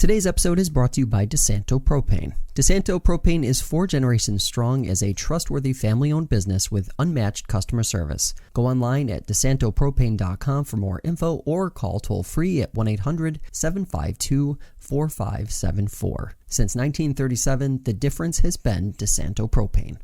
Today's episode is brought to you by DeSanto Propane. DeSanto Propane is 4 generations strong as a trustworthy family-owned business with unmatched customer service. Go online at DeSantoPropane.com for more info or call toll-free at 1-800-752-4574. Since 1937, the difference has been DeSanto Propane.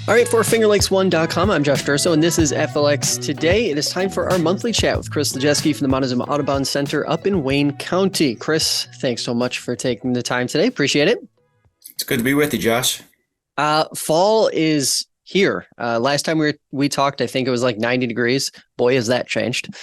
All right, for FingerLakes1.com, I'm Josh Durso, and this is FLX Today. It is time for our monthly chat with Chris Lajewski from the Montezuma Audubon Center up in Wayne County. Chris, thanks so much for taking the time today. Appreciate it. It's good to be with you, Josh. Fall is here. Last time we talked, I think it was like 90 degrees. Boy, has that changed.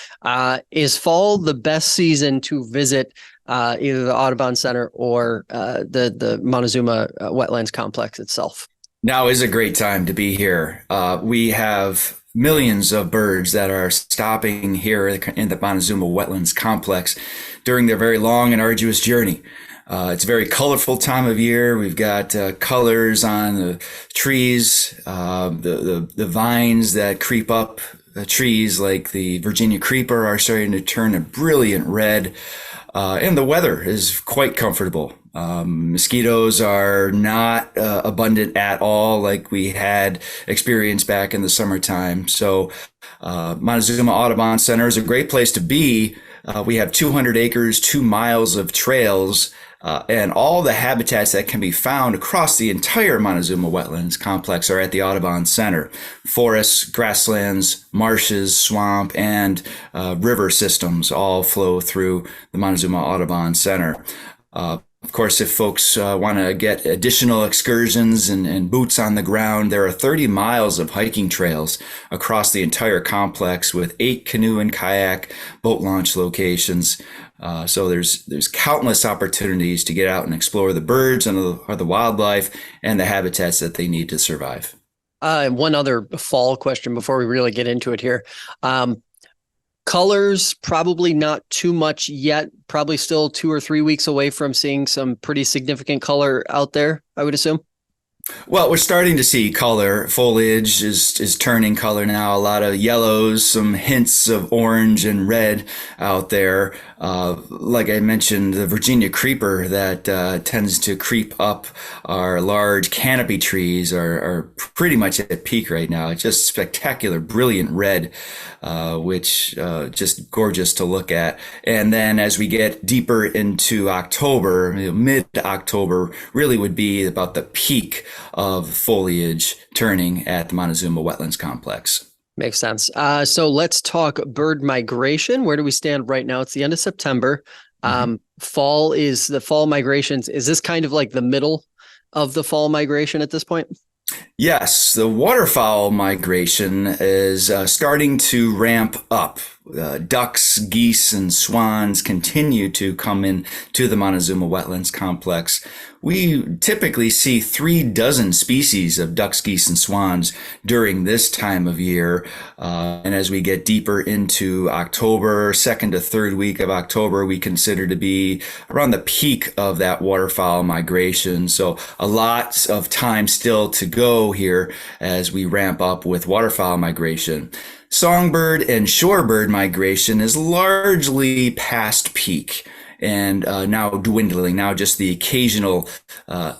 Is fall the best season to visit either the Audubon Center or the Montezuma Wetlands Complex itself? Now is a great time to be here. We have millions of birds that are stopping here in the Montezuma Wetlands Complex during their very long and arduous journey. It's a very colorful time of year. We've got colors on the trees, the vines that creep up trees like the Virginia creeper are starting to turn a brilliant red. And the weather is quite comfortable. Mosquitoes are not abundant at all like we had experienced back in the summertime. So Montezuma Audubon Center is a great place to be. We have 200 acres, 2 miles of trails, and all the habitats that can be found across the entire Montezuma Wetlands Complex are at the Audubon Center. Forests, grasslands, marshes, swamp, and river systems all flow through the Montezuma Audubon Center. Of course, if folks want to get additional excursions and boots on the ground, there are 30 miles of hiking trails across the entire complex with 8 canoe and kayak boat launch locations. So there's countless opportunities to get out and explore the birds and the wildlife and the habitats that they need to survive. One other fall question before we really get into it here. Colors, probably not too much yet, probably still 2 or 3 weeks away from seeing some pretty significant color out there, I would assume. Well, we're starting to see color. Foliage is turning color now. A lot of yellows, some hints of orange and red out there. Like I mentioned, the Virginia creeper that tends to creep up our large canopy trees are pretty much at peak right now. It's just spectacular, brilliant red, which just gorgeous to look at. And then as we get deeper into October, mid-October really would be about the peak of foliage turning at the Montezuma Wetlands Complex. Makes sense. So let's talk bird migration. Where do we stand right now? It's the end of September. The fall migrations. Is this kind of like the middle of the fall migration at this point? Yes, the waterfowl migration is starting to ramp up. Ducks, geese, and swans continue to come in to the Montezuma Wetlands Complex. We typically see 36 species of ducks, geese, and swans during this time of year. And as we get deeper into October, second to third week of October, we consider to be around the peak of that waterfowl migration. So a lot of time still to go here as we ramp up with waterfowl migration. Songbird and shorebird migration is largely past peak and now dwindling. Now just the occasional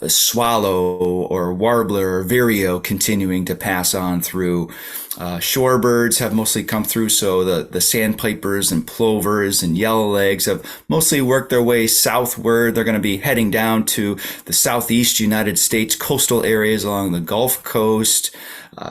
swallow or warbler or vireo continuing to pass on through. Shorebirds have mostly come through, so the sandpipers and plovers and yellowlegs have mostly worked their way southward. They're going to be heading down to the southeast United States coastal areas along the Gulf Coast.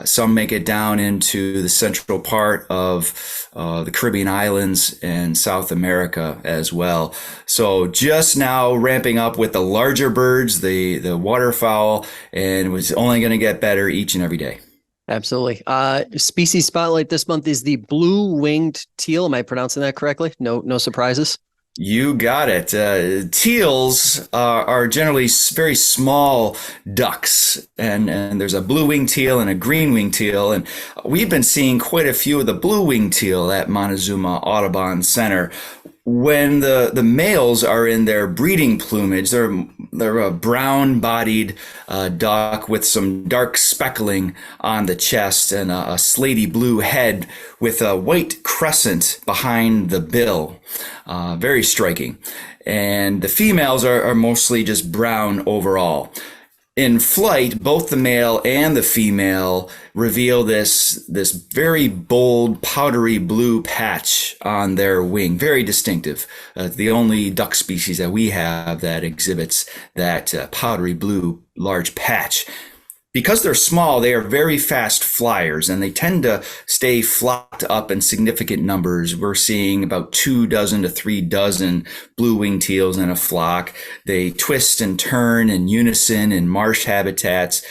Some make it down into the central part of the Caribbean islands and South America as well. So just now ramping up with the larger birds, the waterfowl, and it was only going to get better each and every day. Absolutely. Species spotlight this month is the blue-winged teal. Am I pronouncing that correctly? No surprises? You got it. Teals are generally very small ducks, and there's a blue-winged teal and a green-winged teal, and we've been seeing quite a few of the blue-winged teal at Montezuma Audubon Center. When the males are in their breeding plumage, they're they're a brown-bodied duck with some dark speckling on the chest and a slaty blue head with a white crescent behind the bill. Very striking. And the females are mostly just brown overall. In flight, both the male and the female reveal this very bold, powdery blue patch on their wing, very distinctive. The only duck species that we have that exhibits that powdery blue large patch. Because they're small, they are very fast flyers, and they tend to stay flocked up in significant numbers. We're seeing about 2 dozen to 3 dozen blue-winged teals in a flock. They twist and turn in unison in marsh habitats.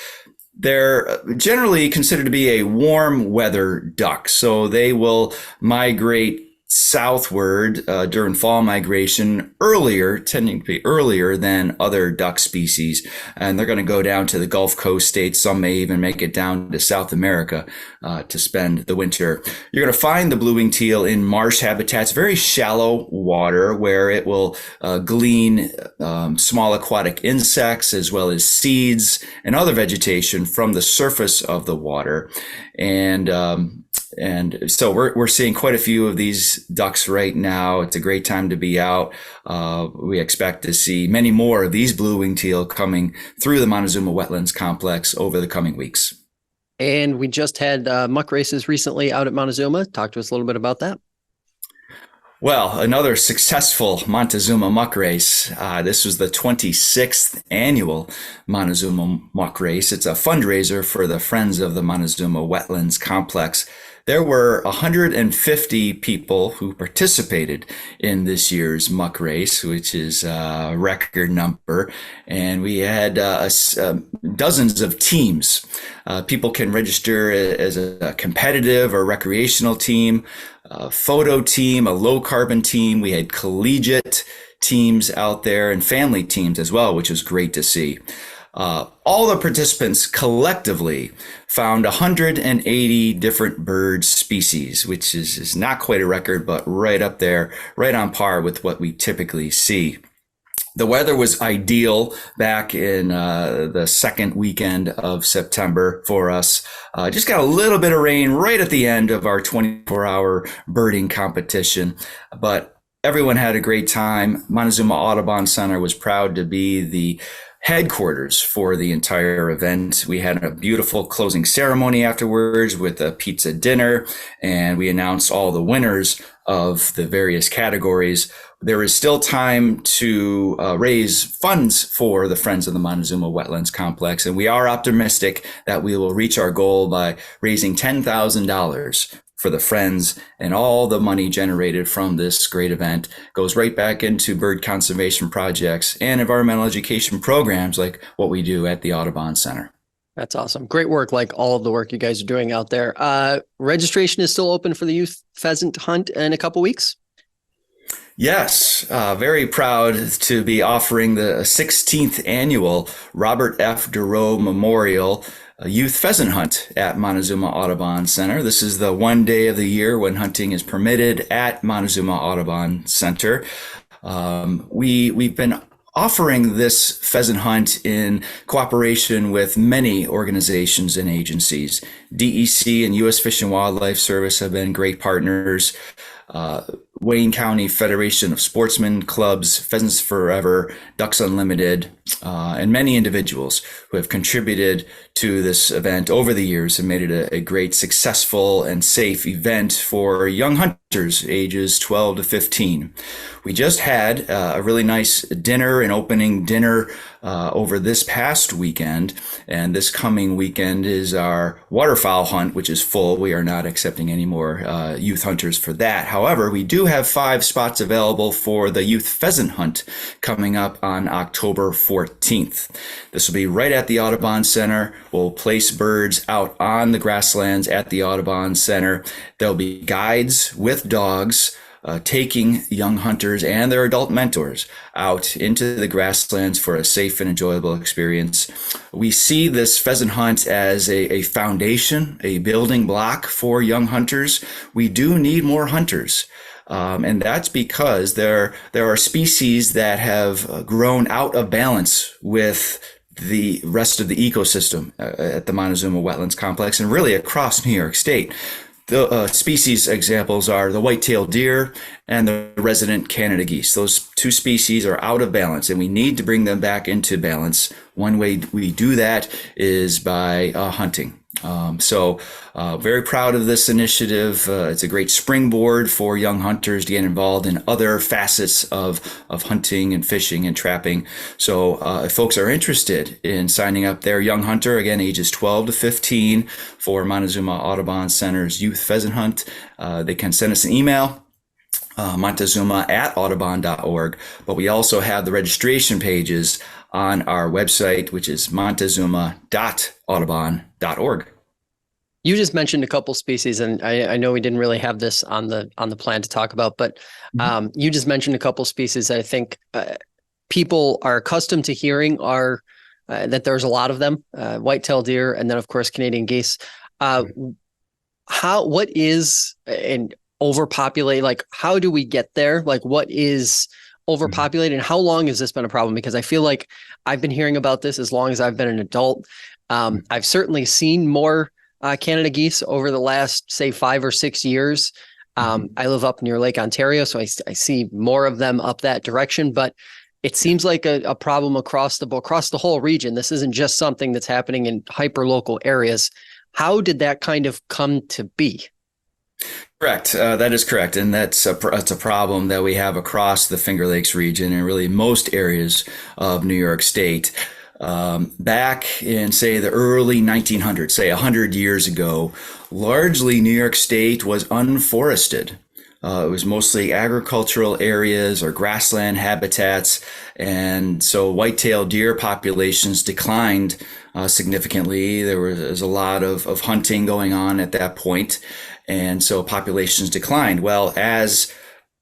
They're generally considered to be a warm weather duck, so they will migrate southward during fall migration tending to be earlier than other duck species. And they're going to go down to the Gulf Coast states. Some may even make it down to South America to spend the winter. You're going to find the blue-winged teal in marsh habitats, very shallow water, where it will glean small aquatic insects as well as seeds and other vegetation from the surface of the water. And so we're seeing quite a few of these ducks right now. It's a great time to be out. We expect to see many more of these blue-winged teal coming through the Montezuma Wetlands Complex over the coming weeks. And we just had muck races recently out at Montezuma. Talk to us a little bit about that. Well, another successful Montezuma muck race. This was the 26th annual Montezuma muck race. It's a fundraiser for the Friends of the Montezuma Wetlands Complex. There were 150 people who participated in this year's muck race, which is a record number. And we had dozens of teams. People can register as a competitive or recreational team, a photo team, a low carbon team. We had collegiate teams out there and family teams as well, which was great to see. All the participants collectively found 180 different bird species, which is not quite a record, but right up there, right on par with what we typically see. The weather was ideal back in the second weekend of September for us. Just got a little bit of rain right at the end of our 24-hour birding competition, but everyone had a great time. Montezuma Audubon Center was proud to be the headquarters for the entire event. We had a beautiful closing ceremony afterwards with a pizza dinner, and we announced all the winners of the various categories. There is still time to raise funds for the Friends of the Montezuma Wetlands Complex, and we are optimistic that we will reach our goal by raising $10,000 for the Friends, and all the money generated from this great event goes right back into bird conservation projects and environmental education programs like what we do at the Audubon Center. That's awesome. Great work, like all of the work you guys are doing out there. Registration is still open for the youth pheasant hunt in a couple weeks? Yes, very proud to be offering the 16th annual Robert F. Durow Memorial Youth Pheasant Hunt at Montezuma Audubon Center. This is the one day of the year when hunting is permitted at Montezuma Audubon Center. We've been offering this pheasant hunt in cooperation with many organizations and agencies. DEC and U.S. Fish and Wildlife Service have been great partners. Wayne County Federation of Sportsmen Clubs, Pheasants Forever, Ducks Unlimited, and many individuals who have contributed to this event over the years and made it a great, successful, and safe event for young hunters ages 12 to 15. We just had a really nice dinner, an opening dinner over this past weekend, and this coming weekend is our waterfowl hunt, which is full. We are not accepting any more youth hunters for that. However, we do have 5 spots available for the youth pheasant hunt coming up on October 14th. This will be right at the Audubon Center. We'll place birds out on the grasslands at the Audubon Center. There'll be guides with dogs taking young hunters and their adult mentors out into the grasslands for a safe and enjoyable experience. We see this pheasant hunt as a foundation, a building block for young hunters. We do need more hunters. And that's because there are species that have grown out of balance with the rest of the ecosystem at the Montezuma Wetlands Complex and really across New York State. The species examples are the white-tailed deer and the resident Canada geese. Those two species are out of balance, and we need to bring them back into balance. One way we do that is by hunting. Very proud of this initiative. It's a great springboard for young hunters to get involved in other facets of hunting and fishing and trapping. So if folks are interested in signing up their young hunter, again, ages 12 to 15 for Montezuma Audubon Center's youth pheasant hunt, they can send us an email, montezuma@audubon.org. But we also have the registration pages on our website, which is montezuma.audubon.org. You just mentioned a couple species, and I know we didn't really have this on the plan to talk about, but you just mentioned a couple species that I think people are accustomed to hearing are that there's a lot of them, white-tailed deer, and then of course Canadian geese. What is an overpopulate? Like, how do we get there? Like, what is overpopulated, and how long has this been a problem? Because I feel like I've been hearing about this as long as I've been an adult. I've certainly seen more Canada geese over the last, say, 5 or 6 years. I live up near Lake Ontario, so I see more of them up that direction. But it seems like a problem across the whole region. This isn't just something that's happening in hyper-local areas. How did that kind of come to be? Correct. That is correct. And that's a problem that we have across the Finger Lakes region and really most areas of New York State. Back in, say, the early 1900s, say 100 years ago, largely New York State was unforested. It was mostly agricultural areas or grassland habitats. And so white-tailed deer populations declined significantly. There was a lot of hunting going on at that point. And so populations declined. Well, as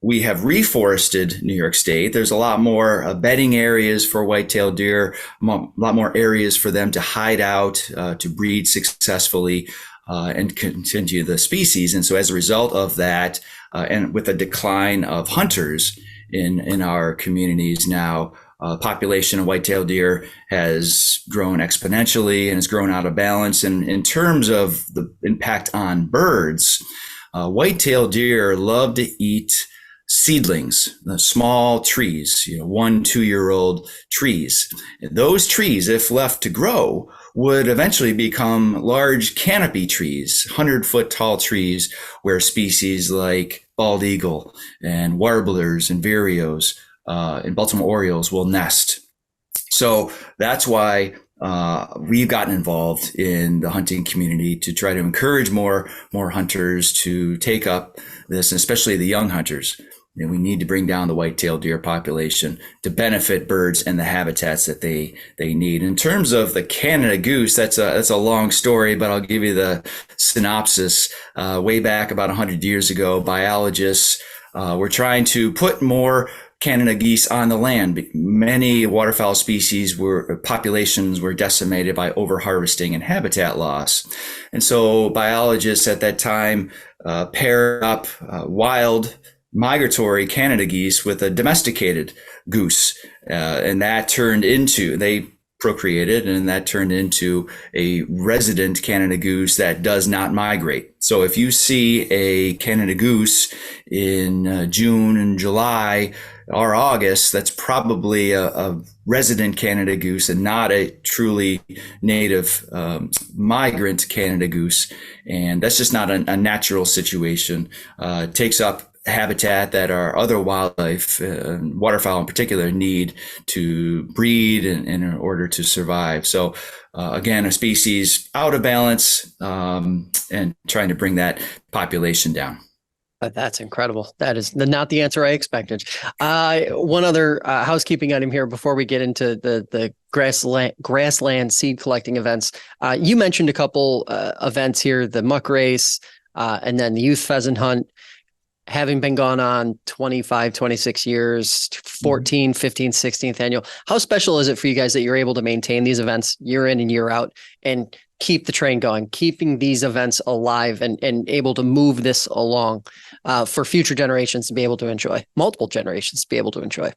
we have reforested New York State, there's a lot more bedding areas for white-tailed deer, a lot more areas for them to hide out, to breed successfully, and continue the species. And so as a result of that, and with a decline of hunters in our communities now, population of white-tailed deer has grown exponentially and has grown out of balance. And in terms of the impact on birds, white-tailed deer love to eat seedlings, the small trees, 1-2-year-old trees. Those trees, if left to grow, would eventually become large canopy trees, 100-foot tall trees where species like bald eagle and warblers and vireos and Baltimore orioles will nest. So that's why we've gotten involved in the hunting community to try to encourage more hunters to take up this, and especially the young hunters. And we need to bring down the white-tailed deer population to benefit birds and the habitats that they need. In terms of the Canada goose, that's a long story, but I'll give you the synopsis. Way back about 100 years ago, biologists were trying to put more Canada geese on the land. Many waterfowl species populations were decimated by overharvesting and habitat loss. And so biologists at that time paired up wild migratory Canada geese with a domesticated goose. And that they procreated, and that turned into a resident Canada goose that does not migrate. So if you see a Canada goose in June and July or August, that's probably a resident Canada goose and not a truly native migrant Canada goose. And that's just not a natural situation. It takes up habitat that our other wildlife, waterfowl in particular, need to breed and in order to survive. So again, a species out of balance, and trying to bring that population down. That's incredible. That is not the answer I expected. One other housekeeping item here before we get into the grassland seed collecting events. You mentioned a couple events here, the muck race, and then the youth pheasant hunt. Having been gone on 25, 26 years, 14, 15, 16th annual, how special is it for you guys that you're able to maintain these events year in and year out? And keep the train going, keeping these events alive and able to move this along for future generations to be able to enjoy, multiple generations to be able to enjoy.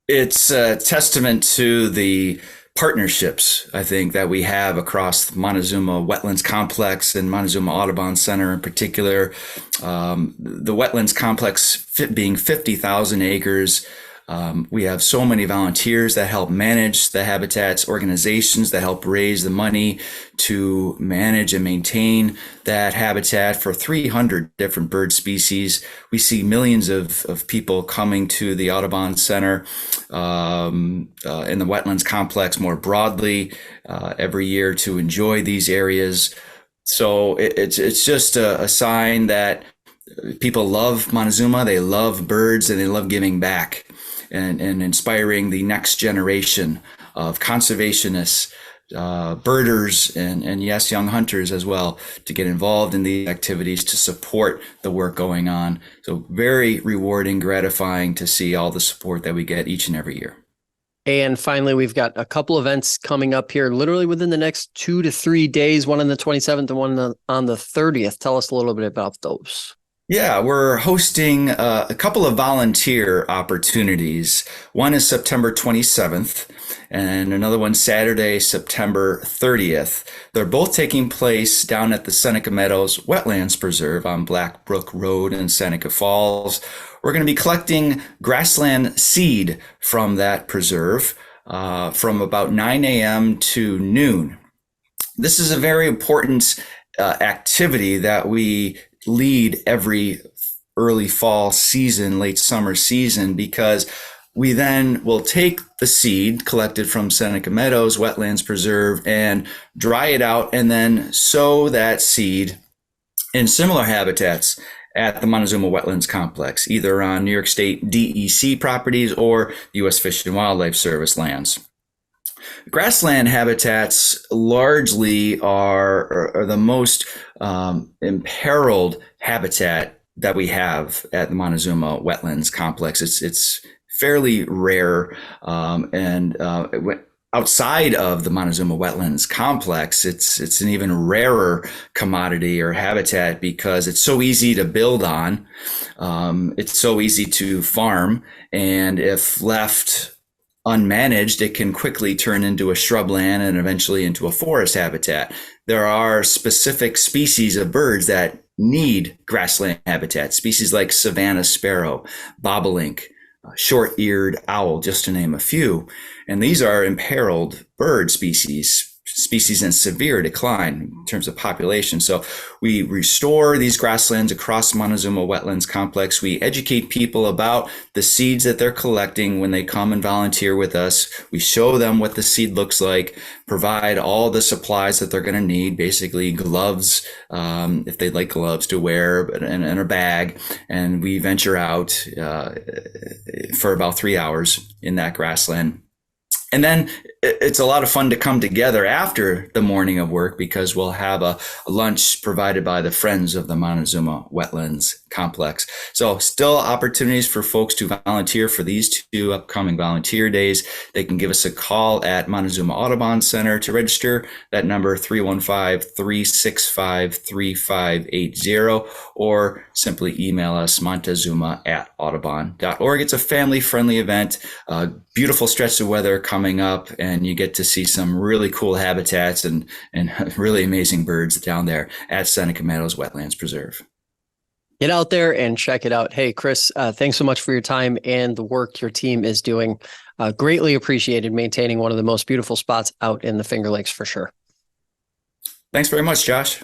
It's a testament to the partnerships, I think, that we have across the Montezuma Wetlands Complex and Montezuma Audubon Center in particular. The Wetlands Complex being 50,000 acres. We have so many volunteers that help manage the habitats, organizations that help raise the money to manage and maintain that habitat for 300 different bird species. We see millions of people coming to the Audubon Center in the Wetlands Complex more broadly every year to enjoy these areas. So it's just a sign that people love Montezuma, they love birds, and they love giving back. And inspiring the next generation of conservationists, birders, and yes, young hunters as well, to get involved in these activities to support the work going on. So very rewarding, gratifying to see all the support that we get each and every year. And finally, we've got a couple events coming up here literally within the next 2 to 3 days, one on the 27th and one on the 30th. Tell us a little bit about those. Yeah, we're hosting a couple of volunteer opportunities. One is September 27th and another one Saturday, September 30th. They're both taking place down at the Seneca Meadows Wetlands Preserve on Black Brook Road in Seneca Falls. We're going to be collecting grassland seed from that preserve from about 9 a.m. to noon. This is a very important activity that we lead every early fall season, late summer season, because we then will take the seed collected from Seneca Meadows Wetlands Preserve and dry it out and then sow that seed in similar habitats at the Montezuma Wetlands Complex, either on New York State DEC properties or U.S. Fish and Wildlife Service lands. Grassland habitats largely are the most imperiled habitat that we have at the Montezuma Wetlands Complex. It's fairly rare, and outside of the Montezuma Wetlands Complex, it's an even rarer commodity or habitat because it's so easy to build on. It's so easy to farm, and if left unmanaged, it can quickly turn into a shrubland and eventually into a forest habitat. There are specific species of birds that need grassland habitat, species like Savannah sparrow, bobolink, short-eared owl, just to name a few. And these are imperiled bird species in severe decline in terms of population. So we restore these grasslands across Montezuma Wetlands Complex. We educate people about the seeds that they're collecting when they come and volunteer with us. We show them what the seed looks like, provide all the supplies that they're going to need, basically gloves, if they'd like gloves to wear, and a bag. And we venture out for about 3 hours in that grassland. And then it's a lot of fun to come together after the morning of work because we'll have a lunch provided by the Friends of the Montezuma Wetlands Complex. So still opportunities for folks to volunteer for these 2 upcoming volunteer days. They can give us a call at Montezuma Audubon Center to register. That number 315-365-3580, or simply email us montezuma@audubon.org. It's a family-friendly event, beautiful stretch of weather coming up, and you get to see some really cool habitats and really amazing birds down there at Seneca Meadows Wetlands Preserve. Get out there and check it out. Hey, Chris, thanks so much for your time and the work your team is doing. Greatly appreciated, maintaining one of the most beautiful spots out in the Finger Lakes for sure. Thanks very much, Josh.